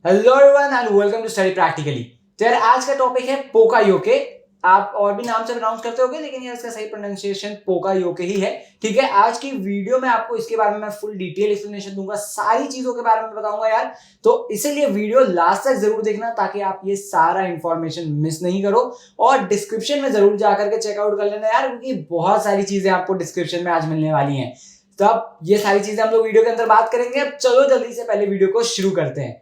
Hello everyone and welcome to study practically. तो यार आज का टॉपिक है पोकायोके। आप और भी नाम से प्रोनाउंस करते होगे लेकिन यार इसका सही प्रोनाउंसिएशन पोकायोके ही है। ठीक है, आज की वीडियो में आपको इसके बारे में मैं फुल डिटेल एक्सप्लेनेशन दूंगा, सारी चीजों के बारे में बताऊंगा यार। तो इसीलिए वीडियो लास्ट तक जरूर देखना ताकि आप ये सारा इंफॉर्मेशन मिस नहीं करो। और डिस्क्रिप्शन में जरूर जाकर के चेकआउट कर लेना यार, क्योंकि बहुत सारी चीजें आपको डिस्क्रिप्शन में आज मिलने वाली हैं। तो अब ये सारी चीजें हम लोग वीडियो के अंदर बात करेंगे। अब चलो जल्दी से पहले वीडियो को शुरू करते हैं।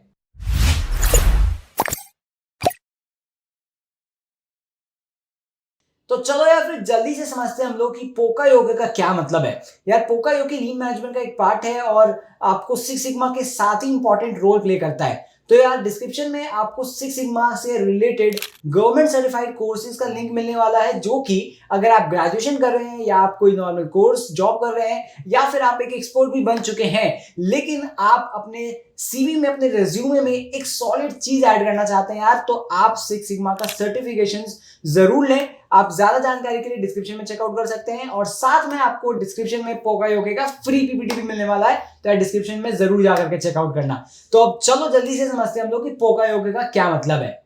तो चलो यार फिर जल्दी से समझते हैं हम लोग कि पोकायोके का क्या मतलब है। यार पोकायोके लीन मैनेजमेंट का एक पार्ट है और आपको सिक्स सिग्मा के साथ ही इंपॉर्टेंट रोल प्ले करता है। तो यार डिस्क्रिप्शन में आपको सिक्स सिग्मा से रिलेटेड गवर्नमेंट सर्टिफाइड कोर्सेज का लिंक मिलने वाला है, जो कि अगर आप ग्रेजुएशन कर रहे हैं या आप कोई नॉर्मल कोर्स जॉब कर रहे हैं या फिर आप एक एक्सपर्ट भी बन चुके हैं, लेकिन आप अपने सीवी में अपने रिज्यूमे में एक सॉलिड चीज ऐड करना चाहते हैं यार, तो आप सिक्स सिग्मा का सर्टिफिकेशन जरूर लें। आप ज्यादा जानकारी के लिए डिस्क्रिप्शन में चेकआउट कर सकते हैं और साथ में आपको डिस्क्रिप्शन में पोकायोके का फ्री पीपीटी भी मिलने वाला है, तो डिस्क्रिप्शन में जरूर जाकर के चेकआउट करना। तो अब चलो जल्दी से समझते हैं हम लोग कि पोकायोके का क्या मतलब है।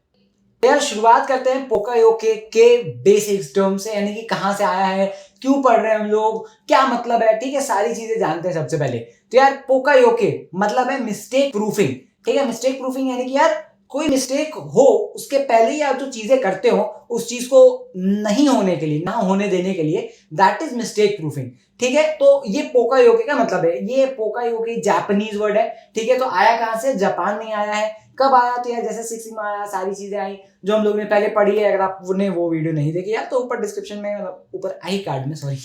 यार शुरुआत करते हैं पोकायोके के बेसिक्स टर्म से, यानी कि कहां से आया है, क्यों पढ़ रहे हैं हम लोग, क्या मतलब है। ठीक है, सारी चीजें जानते हैं सबसे पहले। तो यार पोकायोके मतलब है मिस्टेक प्रूफिंग। ठीक है, मिस्टेक प्रूफिंग यानी कि यार कोई मिस्टेक हो उसके पहले ही आप जो चीजें करते हो उस चीज को नहीं होने के लिए, ना होने देने के लिए, दैट इज मिस्टेक प्रूफिंग। ठीक है, तो ये पोकायोके का मतलब है। ये पोकायोके जापानीज वर्ड है। ठीक है, तो आया कहां से, जापान में आया है। कब आया, तो यार जैसे सिक्स में आया, सारी चीजें आई जो हम लोग ने पहले पढ़ी है। अगर आपने वो वीडियो नहीं देखी यार तो ऊपर डिस्क्रिप्शन में, मतलब ऊपर आई कार्ड में सॉरी,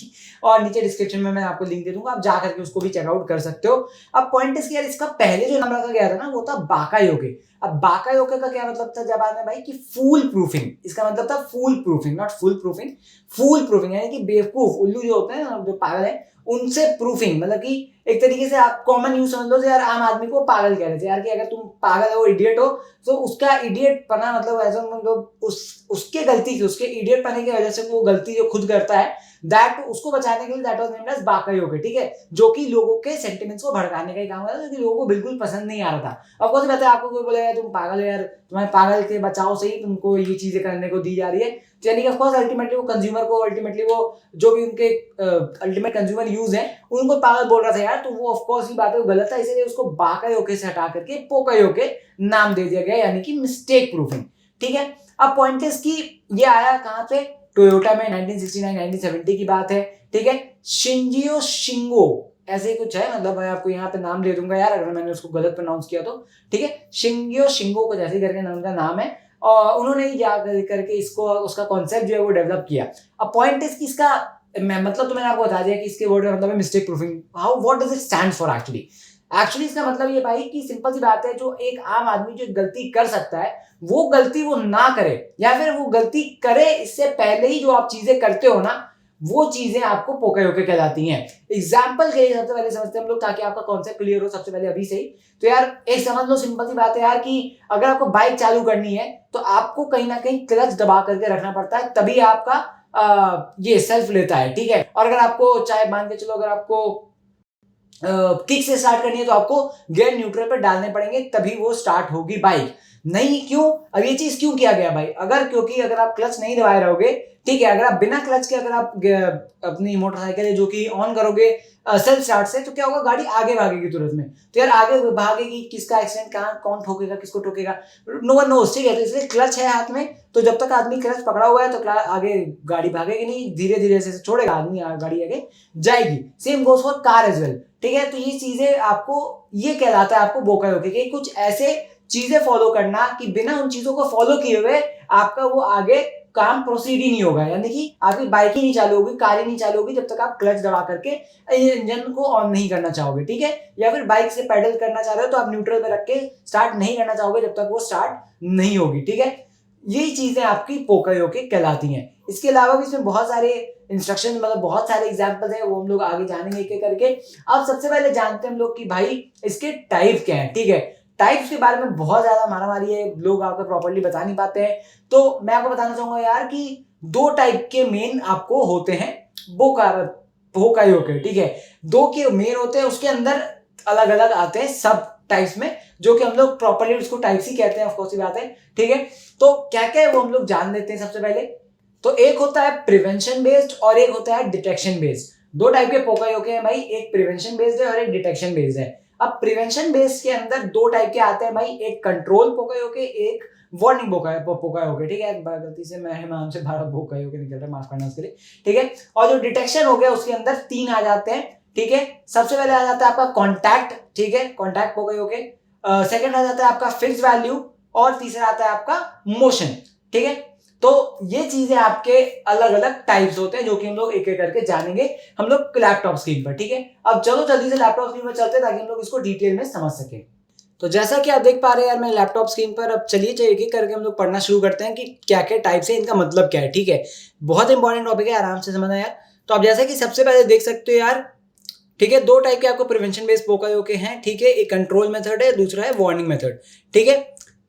और नीचे डिस्क्रिप्शन में मैं आपको लिंक दे दूंगा, आप जा करके उसको भी चेकआउट कर सकते हो। अब पॉइंट इस यार इसका पहले जो नाम रखा गया था ना वो था बाकायोके। अब बाकायोके का क्या मतलब था जापान में भाई, कि फूल प्रूफिंग। इसका मतलब था fool proofing, not full proofing, fool proofing यानी कि बेवकूफ उल्लू जो होते हैं ना, जो पागल है, उनसे प्रूफिंग। मतलब कि एक तरीके से आप कॉमन यूज समझ लो, यार आम आदमी को पागल कह रहे थे यार, कि अगर तुम पागल हो, इडियट हो, तो उसका इडियट पना मतलब ऐसा, मतलब उसके गलती की, उसके इडियट पने की वजह से वो गलती जो खुद करता है, दैट उसको बचाने के लिए दैट वाज नेम्ड एज बाकायोके। ठीक है, जो कि लोगों के सेंटिमेंट्स को भड़काने का ही काम करता है, जो लोगों को बिल्कुल पसंद नहीं आ रहा था। अब कौन सी बात है, आपको कोई बोलेगा तुम पागल हो यार, तुम्हारे पागल के बचाव से ही तुमको ये चीजें करने को दी जा रही है, यानी कि ऑफकोर्स अल्टीमेटली वो कंज्यूमर को, अल्टीमेटली वो जो भी उनके अल्टीमेट कंज्यूमर यूज है उनको पागल बोल रहा था यार, तो वो ऑफकोर्स ही बात है, वो गलत है। इसीलिए उसको बाकायोके से हटा करके पोकायोके नाम दे दिया गया, यानी कि मिस्टेक प्रूफिंग। ठीक है, अब पॉइंट इज कि ये आया कहां पे, टोयोटा में 1969-1970 की बात है। ठीक है, शिंजियो शिंगो ऐसे ही कुछ है, मतलब मैं आपको यहाँ पे नाम दे दूंगा यार अगर मैंने उसको गलत प्रोनाउंस किया तो। ठीक है, शिंजियो शिंगो को जैसे करके नाम का नाम है, और उन्होंने ही जा करके इसको, उसका कॉन्सेप्ट जो है वो डेवलप किया। अब पॉइंट इज कि इसका मतलब तो मैंने आपको बता दिया कि इसके वर्ड का मतलब है mistake proofing. How, what does it stand for actually इसका मतलब ये भाई कि सिंपल सी बात है, जो एक आम आदमी जो गलती कर सकता है वो गलती वो ना करे, या फिर वो गलती करे इससे पहले ही जो आप चीजें करते हो ना, वो चीजें आपको पोकायोके कहलाती हैं। एग्जाम्पल के लिए सबसे पहले समझते हैं हम लोग, ताकि आपका कॉन्सेप्ट क्लियर हो सबसे पहले अभी से ही। तो यार एक समझ लो, सिंपल सी बात है यार, कि अगर आपको बाइक चालू करनी है तो आपको कहीं ना कहीं क्लच दबा करके रखना पड़ता है, तभी आपका ये सेल्फ लेता है। ठीक है, और अगर आपको चाहे मान के चलो, अगर आपको किक से स्टार्ट करनी है तो आपको गियर न्यूट्रल पर डालने पड़ेंगे, तभी वो स्टार्ट होगी बाइक। नहीं, क्यों, अब ये चीज क्यों किया गया भाई, क्योंकि अगर आप क्लच नहीं दबाए रहोगे, ठीक है, अगर आप बिना क्लच के अगर आप अपनी मोटरसाइकिल जो कि ऑन करोगे सेल्फ स्टार्ट से, तो क्या होगा, गाड़ी आगे भागेगी तुरंत में। तो यार आगे भागेगी, किसका एक्सीडेंट, कहाँ कौन ठोकेगा, किसको ठोकेगा, नो वन नोस। ठीक है, तो इसलिए क्लच है हाथ में, तो जब तक आदमी क्लच पकड़ा हुआ है तो आगे गाड़ी भागेगी नहीं, धीरे धीरे से छोड़ेगा आदमी, गाड़ी आगे जाएगी। Same goes for car as well. ठीक है, तो ये चीजें आपको, ये कहलाता है आपको बोकायोके, कि कुछ ऐसे चीजें फॉलो करना कि बिना उन चीजों को फॉलो किए हुए आपका वो आगे काम प्रोसीड ही नहीं होगा, यानी कि आपकी बाइक ही नहीं चालू होगी, कार ही नहीं चालू होगी जब तक आप क्लच दबा करके इंजन को ऑन नहीं करना चाहोगे। ठीक है, या फिर बाइक से पैडल करना चाह रहे हो तो आप न्यूट्रल पे रख के स्टार्ट नहीं करना चाहोगे जब तक वो स्टार्ट नहीं होगी। ठीक है, यही चीजें आपकी पोकायोके कहलाती हैं। इसके अलावा भी इसमें बहुत सारे इंस्ट्रक्शन, मतलब बहुत सारे एग्जांपल्स हैं, वो हम लोग आगे जानेंगे एक एक करके। अब सबसे पहले जानते हैं हम लोग कि भाई इसके टाइप क्या हैं। ठीक है, टाइप्स के बारे में बहुत ज्यादा मारामारी है, लोग आपको प्रॉपर्ली बता नहीं पाते हैं, तो मैं आपको बताना चाहूंगा यार कि दो टाइप के मेन आपको होते हैं पोकायोके। ठीक है, दो के मेन होते हैं, उसके अंदर अलग अलग आते हैं सब टाइप्स में, जो कि हम लोग प्रॉपर्ली उसको टाइप्स ही कहते हैं, ऑफ कोर्स ही बात है, ठीक है। तो क्या क्या है वो हम लोग जान लेते हैं सबसे पहले। तो एक होता है प्रिवेंशन बेस्ड और एक होता है डिटेक्शन बेस्ड। दो टाइप के पोकायोके हैं भाई, एक प्रिवेंशन बेस्ड है और एक डिटेक्शन बेस्ड है। अब प्रिवेंशन बेस्ड के अंदर दो टाइप के आते हैं भाई, एक कंट्रोल पोकायोके, एक वार्निंग पोकायोके, ठीक है। गलती से मैं नाम से 12 पोकायोके निकल रहा है, माफ करना उसके लिए, ठीक है। और जो डिटेक्शन हो गया उसके अंदर 3 आ जाते हैं, ठीक है। सबसे पहले आ जाता है आपका कॉन्टैक्ट, ठीक है, कॉन्टैक्ट पोकायोके। सेकंड आ जाता है आपका फिक्स वैल्यू और तीसरा आता है आपका मोशन, ठीक है। तो ये चीजें आपके अलग अलग टाइप्स होते हैं जो कि हम लोग एक एक करके जानेंगे हम लोग लैपटॉप स्क्रीन पर, ठीक है। अब चलो जल्दी से लैपटॉप स्क्रीन पर चलते हैं ताकि हम लोग इसको डिटेल में समझ सके। तो जैसा कि आप देख पा रहे हैं यार मैं लैपटॉप स्क्रीन पर, अब चलिए एक एक करके हम लोग पढ़ना शुरू करते हैं कि क्या क्या टाइप्स है, इनका मतलब क्या है, ठीक है। बहुत इंपॉर्टेंट टॉपिक है, आराम से समझना यार। तो आप जैसा कि सबसे पहले देख सकते हो यार, ठीक है, दो टाइप के आपको प्रिवेंशन बेस्ड पोकायोके हैं, ठीक है। एक कंट्रोल मेथड है, दूसरा है वार्निंग मेथड, ठीक है।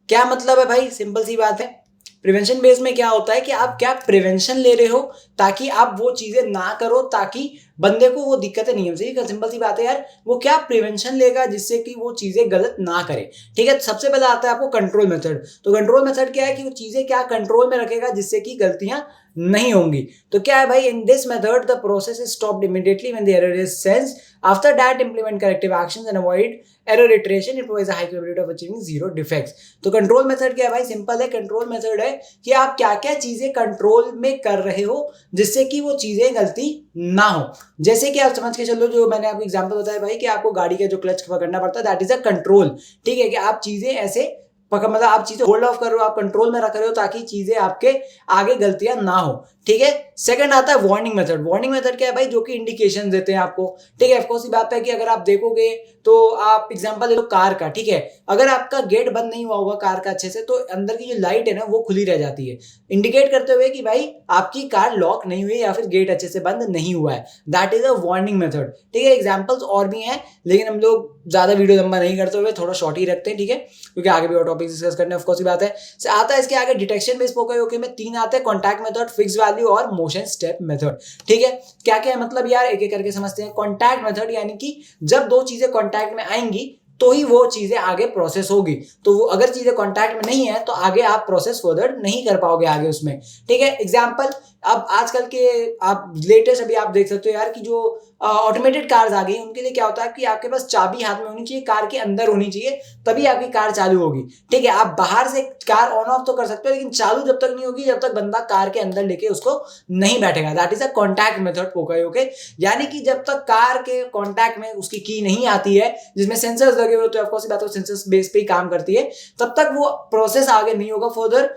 क्या मतलब है भाई, सिंपल सी बात है। प्रिवेंशन बेस में क्या होता है कि आप क्या प्रिवेंशन ले रहे हो ताकि आप वो चीजें ना करो, ताकि बंदे को वो दिक्कतें नहीं हो। सिंपल सी बात है यार, वो क्या प्रिवेंशन लेगा जिससे कि वो चीजें गलत ना करे, ठीक है। सबसे पहले आता है आपको कंट्रोल मेथड। तो कंट्रोल मेथड क्या है कि वो चीजें क्या कंट्रोल में रखेगा जिससे कि गलतियां नहीं होंगी। तो क्या है भाई, in this method the process is stopped immediately when the error is sensed, after that implement corrective actions and avoid error iteration, it provides a high probability of achieving zero defects. तो control method क्या है भाई, simple है। Control method है कि आप क्या क्या चीजें कंट्रोल में कर रहे हो जिससे कि वो चीजें गलती ना हो। जैसे कि आप समझ के चलो, जो मैंने आपको एग्जांपल बताया भाई कि आपको गाड़ी का जो क्लच पकड़ना पड़ता है, दैट इज अ कंट्रोल, ठीक है। कि आप चीजें ऐसे मतलब आप चीजें होल्ड ऑफ कर रहे हो, आप कंट्रोल में रख रहे हो ताकि चीजें आपके आगे गलतियां ना हो, ठीक है। सेकंड आता है वार्निंग मेथड। वार्निंग मेथड क्या है भाई, जो कि इंडिकेशन देते हैं आपको, ठीक है। ऑफ कोर्स ये बात है कि अगर आप देखोगे तो आप एग्जांपल ले लो कार का, ठीक है। अगर आपका गेट बंद नहीं हुआ होगा कार का अच्छे से, तो अंदर की जो लाइट है ना वो खुली रह जाती है, इंडिकेट करते हुए कि भाई आपकी कार लॉक नहीं हुई या फिर गेट अच्छे से बंद नहीं हुआ है। That is a warning method, ठीक है। एग्जाम्पल्स और भी हैं लेकिन हम लोग ज्यादा वीडियो लंबा नहीं करते हुए थोड़ा शॉर्ट ही रखते हैं, ठीक है, क्योंकि आगे भी और टॉपिक डिस्कस करने ऑफ कोर्स की बात है। आता है इसके आगे डिटेक्शन बेस्ड पोकायोके में 3 आते हैं, कॉन्टैक्ट मेथड, फिक्स वैल्यू और मोशन स्टेप मेथड, ठीक है। क्या क्या है मतलब यार, एक एक करके समझते हैं। कॉन्टैक्ट मेथड यानी कि जब दो चीजें कॉन्टैक्ट में आएंगी तो ही वो चीजें आगे प्रोसेस होगी। तो वो अगर चीजें कॉन्टैक्ट में नहीं है तो आगे आप प्रोसेस फर्दर नहीं कर पाओगे आगे उसमें, ठीक है। एग्जांपल, अब आजकल के आप लेटेस्ट अभी आप देख सकते हो यार कि जो ऑटोमेटेड कार्स आ गई, उनके लिए क्या होता है कि आपके पास चाबी हाथ में होनी चाहिए, कार के अंदर होनी चाहिए, तभी आपकी कार चालू होगी, ठीक है। आप बाहर से कार ऑन ऑफ तो कर सकते हो लेकिन चालू जब तक नहीं होगी जब तक बंदा कार के अंदर लेके उसको नहीं बैठेगा। That is a contact method pokayoke, यानी कि जब तक कार के कॉन्टैक्ट में उसकी की नहीं आती है जिसमें सेंसर्स लगे हुए होते हैं, ऑफ कोर्स बात है सेंसर्स बेस पे ही काम करती है, तब तक वो प्रोसेस आगे नहीं होगा फर्दर,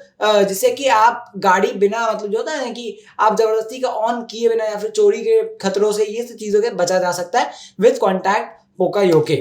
जिससे कि आप गाड़ी बिना मतलब जो होता है ना कि आप जबरदस्ती का ऑन किए बिना या फिर चोरी के खतरों से ये सब चीजों के बचा जा सकता है विद कॉन्टैक्ट पोकायोके,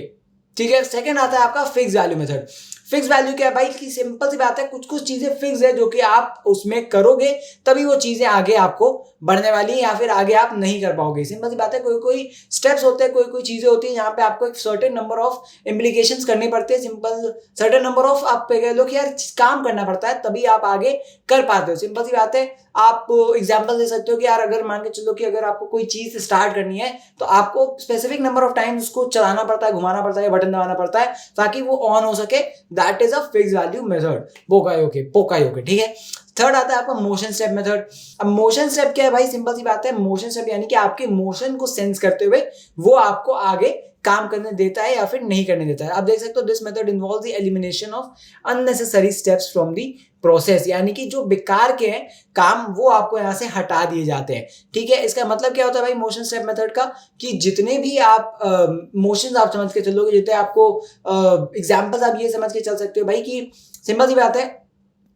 ठीक है। सेकंड आता है आपका fix value method. Fix value क्या है भाई, की सिंपल सी बात है, कुछ कुछ चीजें फिक्स है जो कि आप उसमें करोगे तभी वो चीजें आगे आपको बढ़ने वाली है या फिर आगे आप नहीं कर पाओगे। सिंपल सी बात है, कोई कोई स्टेप्स होते हैं, कोई कोई चीजें होती है जहां पे आपको एक सर्टेन नंबर ऑफ इम्प्लीकेशंस करनी पड़ती है, सिंपल सर्टेन नंबर ऑफ आप कह लो कि यार काम करना पड़ता है तभी आप आगे कर पाते हो। सिंपल सी बात है, आप एग्जांपल दे सकते हो कि यार अगर मान के चलो कि अगर आपको कोई चीज स्टार्ट करनी है तो आपको स्पेसिफिक नंबर ऑफ टाइम्स उसको चलाना पड़ता है, घुमाना पड़ता है, बटन दबाना पड़ता है ताकि वो ऑन हो सके। That is a fix value method pokayoke, ठीक है। थर्ड आता है आपका मोशन स्टेप मेथड। अब मोशन स्टेप क्या है भाई, सिंपल सी बात है, मोशन स्टेप यानी कि आपके मोशन को सेंस करते हुए वो आपको आगे काम करने देता है या फिर नहीं करने देता है। आप देख सकते हो this method involves the elimination of unnecessary steps from the process, यानी कि जो बेकार के हैं काम वो आपको यहाँ से हटा दिए जाते हैं, ठीक है। इसका मतलब क्या होता है भाई मोशन स्टेप मेथड का, कि जितने भी आप मोशंस आप समझ के चलोगे, जितने आपको एग्जांपल्स आप ये समझ के चल सकते हो भाई कि सिंपल सी बात है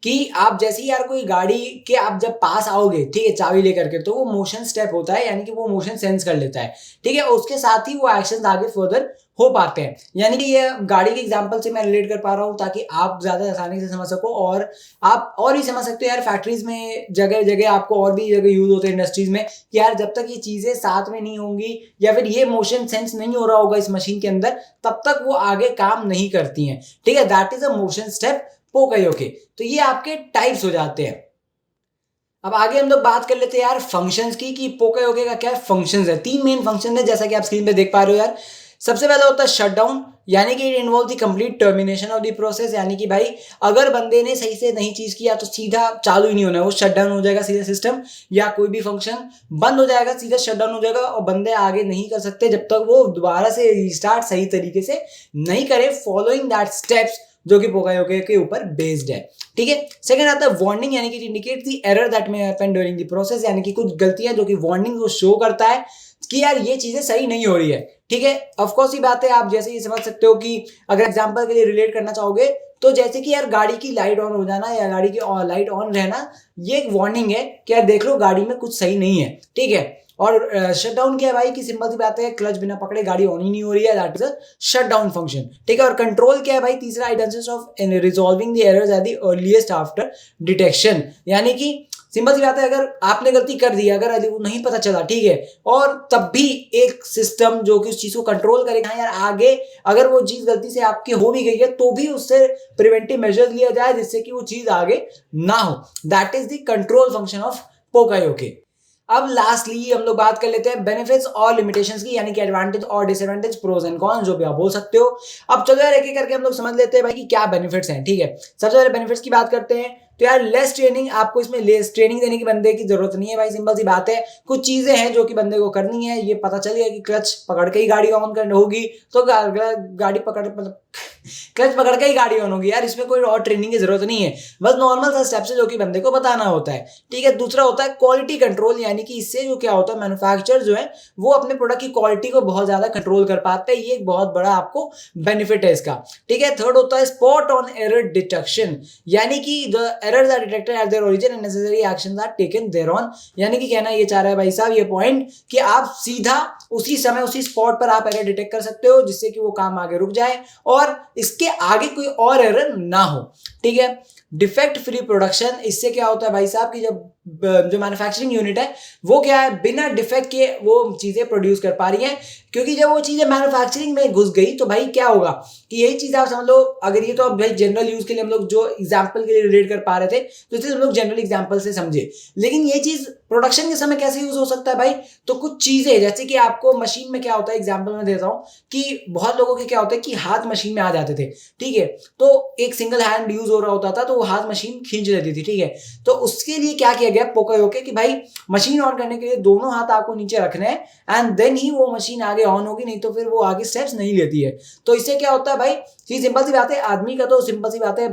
कि आप जैसे ही यार कोई गाड़ी के आप जब पास आओगे, ठीक है, चाबी लेकर के, तो वो मोशन स्टेप होता है, यानी कि वो मोशन सेंस कर लेता है, ठीक है। उसके साथ ही वो एक्शंस आगे फर्दर हो पाते हैं। यानी कि ये गाड़ी के एग्जांपल से मैं रिलेट कर पा रहा हूँ ताकि आप ज्यादा आसानी से समझ सको, और आप और भी समझ सकते हो यार फैक्ट्रीज में जगह जगह आपको और भी जगह यूज होते हैं इंडस्ट्रीज में कि यार जब तक ये चीजें साथ में नहीं होंगी या फिर ये मोशन सेंस नहीं हो रहा होगा इस मशीन के अंदर, तब तक वो आगे काम नहीं करती हैं, ठीक है। That is a motion step pokayoke. तो ये आपके टाइप्स हो जाते हैं। अब आगे हम लोग बात कर लेते हैं यार फंक्शंस की, कि पोकायोके का क्या फंक्शंस है। 3 मेन फंक्शन है जैसा कि आप स्क्रीन पे देख पा रहे हो यार। सबसे पहला होता है शटडाउन, यानी कि it involve the complete termination of the process, यानी कि भाई अगर बंदे ने सही से नहीं चीज किया तो सीधा चालू ही नहीं होना है, वो शटडाउन हो जाएगा सीधा सिस्टम, या कोई भी फंक्शन बंद हो जाएगा, सीधा शटडाउन हो जाएगा और बंदे आगे नहीं कर सकते जब तक वो दोबारा से रिस्टार्ट सही तरीके से नहीं करे फॉलोइंग दैट स्टेप्स जो कि पोकायोके के ऊपर बेस्ड है। ठीक है, सेकंड आता है वार्निंग, यानी कि indicate the error that may happen during the process, यानी कि कुछ गलतियां जो कि वार्निंग को शो करता है कि यार ये चीजें सही नहीं हो रही है। ठीक है, ऑफ कोर्स ये बात है, आप जैसे ये समझ सकते हो कि अगर एग्जांपल के लिए रिलेट करना चाहोगे तो जैसे कि यार गाड़ी की लाइट ऑन हो जाना या गाड़ी की लाइट ऑन रहना, ये एक वार्निंग है कि यार देख लो गाड़ी में कुछ सही नहीं है। ठीक है, और शटडाउन क्या है भाई कि सिंपल सी बात है, क्लच बिना पकड़े गाड़ी ऑन ही नहीं हो रही है, that is a shutdown function. ठीक है, और कंट्रोल क्या है भाई, तीसरा identity of resolving the errors at the earliest after detection, यानी कि सिंपल सी बात है अगर आपने गलती कर दी, अगर वो नहीं पता चला, ठीक है, और तब भी एक सिस्टम जो कि उस चीज को कंट्रोल करेगा यार आगे अगर वो चीज गलती से आपकी हो भी गई है तो भी उससे प्रिवेंटिव मेजर लिया जाए जिससे कि वो चीज आगे ना हो, that is the control function of pokayoke. अब लास्टली हम लोग बात कर लेते हैं बेनिफिट्स और लिमिटेशंस की, यानी कि एडवांटेज और डिसएडवांटेज, प्रोज एंड कॉन्स जो भी आप बोल सकते हो। अब चलो यार एक एक करके हम लोग समझ लेते हैं भाई कि क्या बेनिफिट्स हैं। ठीक है, सबसे पहले बेनिफिट्स की बात करते हैं तो यार लेस ट्रेनिंग, आपको इसमें लेस ट्रेनिंग देने की बंदे की जरूरत नहीं है भाई, सिंपल सी बात है, कुछ चीजें हैं जो कि बंदे को करनी है, ये पता चल गया कि क्लच पकड़ के ही गाड़ी ऑन करनी होगी तो गाड़ी पकड़ मतलब क्लच पकड़ के ही गाड़ी ऑन होगी यार, इसमें कोई और ट्रेनिंग की जरूरत नहीं है, बस नॉर्मल सा स्टेप्स है जो कि बंदे को बताना होता है। ठीक है, दूसरा होता है क्वालिटी कंट्रोल, यानी कि इससे जो क्या होता है मैन्युफैक्चरर जो है वो अपने प्रोडक्ट की क्वालिटी को बहुत ज्यादा कंट्रोल कर पाते हैं, ये एक बहुत बड़ा आपको बेनिफिट है इसका। ठीक है, थर्ड होता है स्पॉट ऑन एरर डिटेक्शन, यानी कि the errors are detected at their origin and necessary actions are taken thereon, यानी कि कहना ये चाह रहा है भाई साहब ये पॉइंट कि आप सीधा उसी समय उसी स्पॉट पर आप एरर डिटेक्ट कर सकते हो जिससे कि वो काम आगे रुक जाए और इसके आगे कोई और एरर ना हो। ठीक है, डिफेक्ट फ्री प्रोडक्शन, इससे क्या होता है भाई साहब कि जब जो मैन्युफैक्चरिंग यूनिट है वो क्या है बिना डिफेक्ट के वो चीजें प्रोड्यूस कर पा रही हैं, क्योंकि जब वो चीजें मैन्युफैक्चरिंग में घुस गई तो भाई क्या होगा कि यही चीज आप समझ लो, अगर ये तो अब भाई जनरल यूज के लिए हम लोग जो एग्जांपल के लिए रिलेट कर पा रहे थे तो इसलिए हम लोग जनरल एग्जांपल से समझे, लेकिन ये चीज प्रोडक्शन के समय कैसे यूज हो सकता है भाई, तो कुछ चीजें जैसे कि आपको मशीन में क्या होता है, एग्जांपल में देता हूं कि बहुत लोगों के क्या होता है कि हाथ मशीन में आ जाते थे। ठीक है, तो एक सिंगल हैंड यूज हो रहा होता था तो वो हाथ मशीन खींच लेती थी। ठीक है, तो उसके लिए क्या किया गया पोकायोके कि भाई मशीन ऑन करने के लिए दोनों हाथ आपको नीचे रखने हैं एंड देन ही वो मशीन आगे ऑन होगी, नहीं तो फिर वो आगे स्टेप्स नहीं लेती है। तो इससे क्या होता है भाई, ये सिंपल सी बात है, आदमी का तो सिंपल सी बात है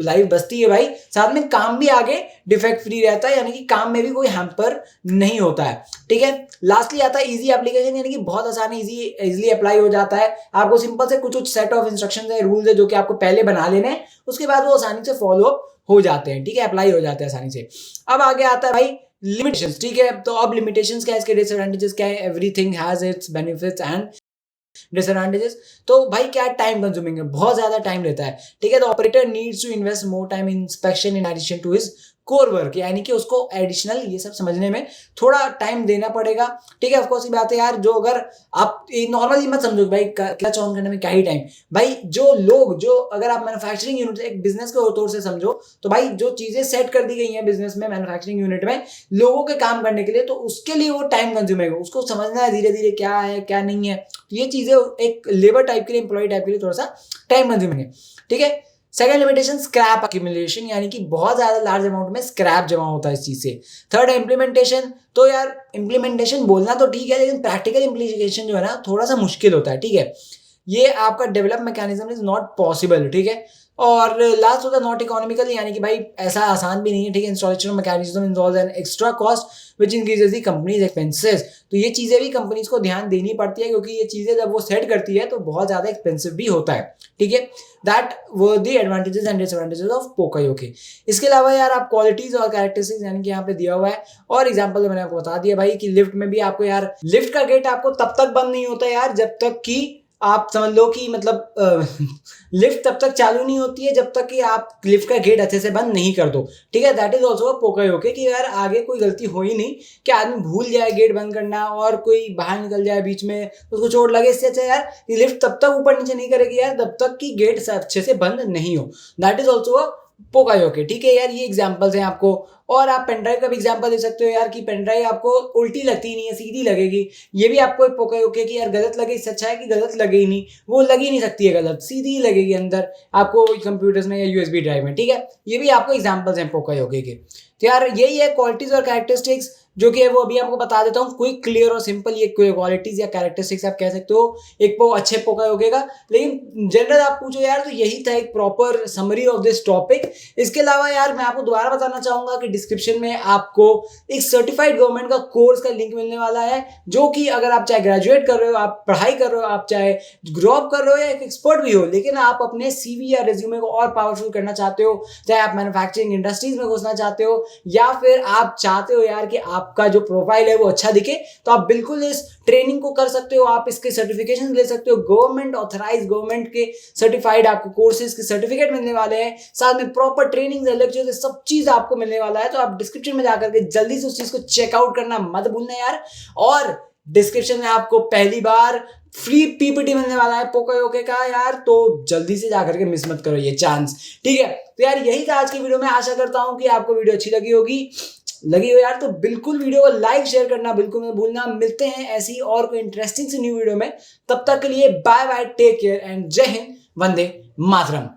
लाइफ बचती है भाई, साथ में काम भी आगे डिफेक्ट फ्री रहता है, यानी कि काम में भी कोई हैम्पर नहीं होता है। ठीक है, लास्टली आता है इजी एप्लीकेशन, यानी कि बहुत आसानी इजीली अप्लाई हो जाता है, आपको सिंपल से कुछ सेट ऑफ इंस्ट्रक्शंस है, रूल्स है जो कि आपको पहले बना लेने हैं, उसके बाद वो आसानी से फॉलो अप हो जाते हैं। ठीक है, अप्लाई हो जाते हैं आसानी से। अब आगे आता है भाई लिमिटेशंस। ठीक है, तो अब लिमिटेशंस क्या है, इसके डिसएडवांटेजेस क्या है, everything has its benefits and disadvantages. तो भाई क्या टाइम कंज्यूमिंग है, बहुत ज्यादा टाइम लेता है। ठीक है, तो operator needs to invest more time in inspection in addition to his core work, यानी कि उसको एडिशनल ये सब समझने में थोड़ा टाइम देना पड़ेगा। ठीक है, ऑफ कोर्स ये बात है यार, जो अगर आप नॉर्मली मत समझो भाई क्लच ऑन करने में क्या ही टाइम, भाई जो लोग जो अगर आप मैन्युफैक्चरिंग यूनिट एक बिजनेस के तौर से समझो तो भाई जो चीजें सेट कर दी गई हैं बिजनेस में मैन्युफैक्चरिंग यूनिट में लोगों के काम करने के लिए, तो उसके लिए वो टाइम कंज्यूमिंग है, उसको समझना है धीरे धीरे क्या है क्या नहीं है, तो ये चीजें एक लेबर टाइप के लिए एम्प्लॉय टाइप के लिए थोड़ा सा टाइम कंज्यूमिंग है। ठीक है, सेकंड लिमिटेशन स्क्रैप अक्यूमुलेशन, यानी कि बहुत ज्यादा लार्ज अमाउंट में स्क्रैप जमा होता है इस चीज से। थर्ड है इम्प्लीमेंटेशन, तो यार इम्प्लीमेंटेशन बोलना तो ठीक है लेकिन प्रैक्टिकल इम्प्लीमेंटेशन जो है ना थोड़ा सा मुश्किल होता है। ठीक है, ये आपका develop mechanism is not possible. ठीक है, और लास्ट होता है नॉट इकोनॉमिकल, यानी कि भाई ऐसा आसान भी नहीं है। ठीक है, installation mechanism involves an extra cost which increases the companies expenses, तो ये चीजें भी कंपनीज को ध्यान देनी पड़ती है क्योंकि ये चीजें जब वो सेट करती है तो बहुत ज्यादा एक्सपेंसिव भी होता है। ठीक है, that were the advantages and disadvantages of pokayoke. इसके अलावा यार आप क्वालिटीज और कैरेक्टरिस्टिक्स यानी कि यहाँ पे दिया हुआ है और एग्जांपल मैंने आपको बता दिया भाई कि लिफ्ट में भी आपको यार लिफ्ट का गेट आपको तब तक बंद नहीं होता यार जब तक कि आप समझ लो कि मतलब लिफ्ट तब तक चालू नहीं होती है जब तक कि आप लिफ्ट का गेट अच्छे से बंद नहीं कर दो। ठीक है, दैट इज ऑल्सो पोकायोके कि यार आगे कोई गलती हो ही नहीं कि आदमी भूल जाए गेट बंद करना और कोई बाहर निकल जाए बीच में उसको चोट लगे, इससे अच्छा यार लिफ्ट तब तक ऊपर नीचे नहीं करेगी यार तब तक कि गेट अच्छे से बंद नहीं हो। दैट इज ऑल्सो पोकायोके, ठीक है यार, ये एग्जांपल्स हैं आपको। और आप पेनड्राइव का भी एग्जांपल दे सकते हो यार कि पेनड्राइव आपको उल्टी लगती नहीं है, सीधी लगेगी। ये भी आपको एक पोकायोके की यार गलत लगे, इससे अच्छा है कि गलत लगे ही नहीं, वो लग ही नहीं सकती है गलत, सीधी ही लगेगी अंदर आपको कंप्यूटर्स में या यूएसबी ड्राइव में, ठीक है। ये भी आपको एग्जांपल्स हैं पोकायोके के। तो यार यही है क्वालिटीज और कैरेक्टरिस्टिक्स जो कि है वो अभी आपको बता देता हूँ, क्विक, क्लियर और सिंपल, ये क्वालिटीज या कैरेक्टरिस्टिक्स आप कह सकते हो एक अच्छे पोकायोके का। लेकिन जनरल आप पूछो यार तो यही था एक proper summary of this topic. इसके अलावा यार मैं आपको दोबारा बताना चाहूंगा कि डिस्क्रिप्शन में आपको एक सर्टिफाइड गवर्नमेंट का कोर्स का लिंक मिलने वाला है, जो कि अगर आप चाहे ग्रेजुएट कर रहे हो, आप पढ़ाई कर रहे हो, आप चाहे जॉब कर रहे हो या एक एक्सपर्ट भी हो, लेकिन आप अपने सीवी या रिज्यूमे को और पावरफुल करना चाहते हो, चाहे आप मैन्युफैक्चरिंग इंडस्ट्रीज में घुसना चाहते हो या फिर आप चाहते हो यार कि आपका जो प्रोफाइल है वो अच्छा दिखे, तो आप बिल्कुल इस ट्रेनिंग को कर सकते हो। आप इसके सर्टिफिकेशन ले सकते हो, गवर्नमेंट ऑथराइज, गवर्नमेंट के सर्टिफाइड आपको कोर्सेज के सर्टिफिकेट मिलने वाले हैं, साथ में प्रॉपर ट्रेनिंग, लेक्चर, सब चीज आपको मिलने वाला है। तो आप डिस्क्रिप्शन में जाकर के जल्दी से उस चीज को चेकआउट करना मत भूलना यार। और डिस्क्रिप्शन में आपको पहली बार फ्री पीपीटी मिलने वाला है पोकायोके का यार, तो जल्दी से जाकर के मिस मत करो ये चांस, ठीक है। तो यार यही था आज की वीडियो में, आशा करता हूं कि आपको वीडियो अच्छी लगी हो यार, तो बिल्कुल वीडियो को लाइक शेयर करना बिल्कुल मत भूलना। मिलते हैं ऐसी और कोई इंटरेस्टिंग सी न्यू वीडियो में, तब तक के लिए bye bye, take care and जय हिंद, वंदे मातरम।